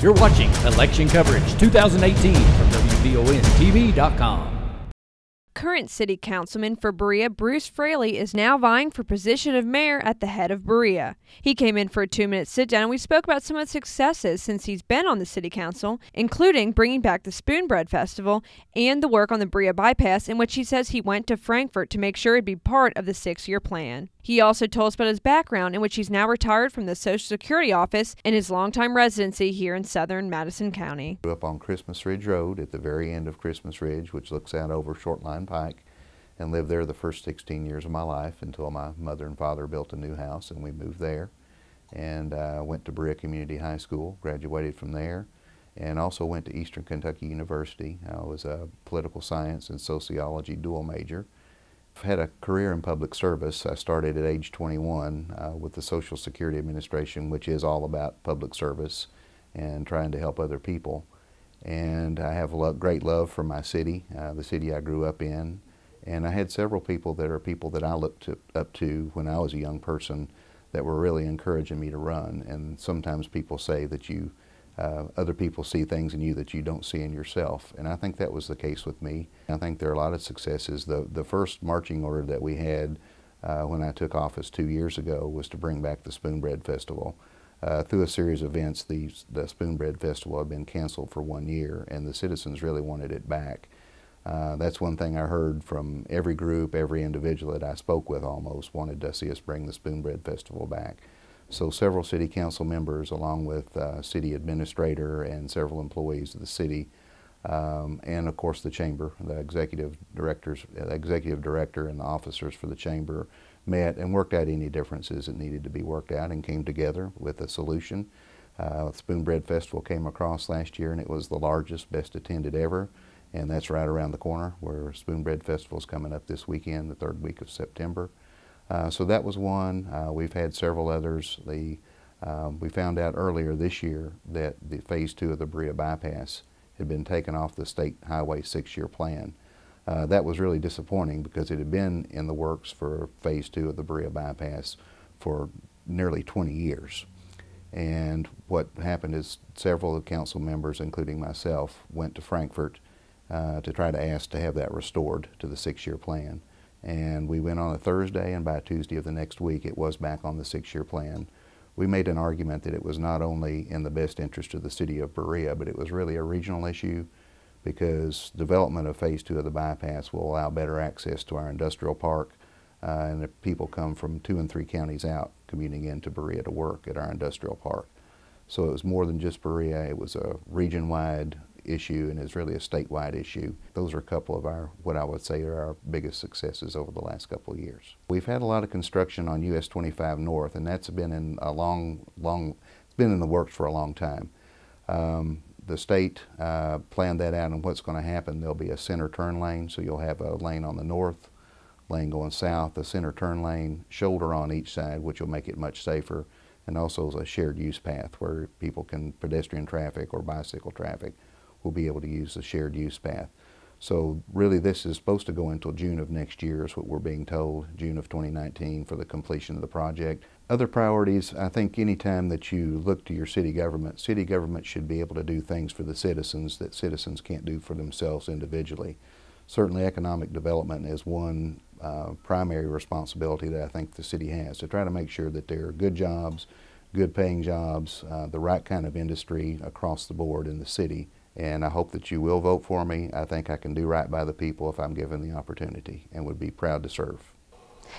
You're watching Election Coverage 2018 from WBON-TV.com. Current City Councilman for Berea, Bruce Fraley, is now vying for position of mayor at the head of Berea. He came in for a 2-minute sit-down and we spoke about some of the successes since he's been on the City Council, including bringing back the Spoon Bread Festival and the work on the Berea Bypass, in which he says he went to Frankfort to make sure it'd be part of the 6-year plan. He also told us about his background, in which he's now retired from the Social Security office and his longtime residency here in southern Madison County. Grew up on Christmas Ridge Road at the very end of Christmas Ridge, which looks out over Shortline Pike, and lived there the first 16 years of my life until my mother and father built a new house and we moved there. And went to Berea Community High School, graduated from there, and also went to Eastern Kentucky University. I was a political science and sociology dual major. I've had a career in public service. I started at age 21 with the Social Security Administration, which is all about public service and trying to help other people. And I have great love for my city, the city I grew up in. And I had several people that I looked up to when I was a young person that were really encouraging me to run. And sometimes people say that other people see things in you that you don't see in yourself. And I think that was the case with me. I think there are a lot of successes. The first marching order that we had when I took office 2 years ago was to bring back the Spoon Bread Festival. Through a series of events, the Spoon Bread Festival had been canceled for 1 year, and the citizens really wanted it back. That's one thing I heard from every group, every individual that I spoke with almost wanted to see us bring the Spoon Bread Festival back. So several city council members, along with city administrator and several employees of the city, and of course the chamber, the executive director and the officers for the chamber met and worked out any differences that needed to be worked out and came together with a solution. The Spoon Bread Festival came across last year and it was the largest, best attended ever. And that's right around the corner where Spoon Bread Festival is coming up this weekend, the 3rd week of September. So that was one. We've had several others. We found out earlier this year that the Phase 2 of the Berea Bypass had been taken off the State Highway 6-year plan. That was really disappointing because it had been in the works for Phase 2 of the Berea Bypass for nearly 20 years. And what happened is several of the council members, including myself, went to Frankfort to try to ask to have that restored to the 6-year plan. And we went on a Thursday, and by Tuesday of the next week it was back on the 6-year plan. We made an argument that it was not only in the best interest of the city of Berea, but it was really a regional issue because development of Phase 2 of the bypass will allow better access to our industrial park, and if people come from 2 and 3 counties out commuting into Berea to work at our industrial park. So it was more than just Berea, it was a region-wide issue and is really a statewide issue. Those are a couple of what I would say are our biggest successes over the last couple of years. We've had a lot of construction on US 25 North, and that's been in it's been in the works for a long time. The state planned that out, and what's going to happen, there'll be a center turn lane, so you'll have a lane on the north, lane going south, a center turn lane, shoulder on each side, which will make it much safer, and also a shared use path where people can, pedestrian traffic or bicycle traffic, will be able to use the shared use path. So really this is supposed to go until June of next year is what we're being told, June of 2019 for the completion of the project. Other priorities, I think anytime that you look to your city government should be able to do things for the citizens that citizens can't do for themselves individually. Certainly economic development is one primary responsibility that I think the city has, to try to make sure that there are good jobs, good paying jobs, the right kind of industry across the board in the city. And I hope that you will vote for me. I think I can do right by the people if I'm given the opportunity, and would be proud to serve.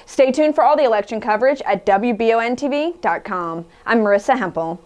Stay tuned for all the election coverage at WBONTV.com. I'm Marissa Hempel.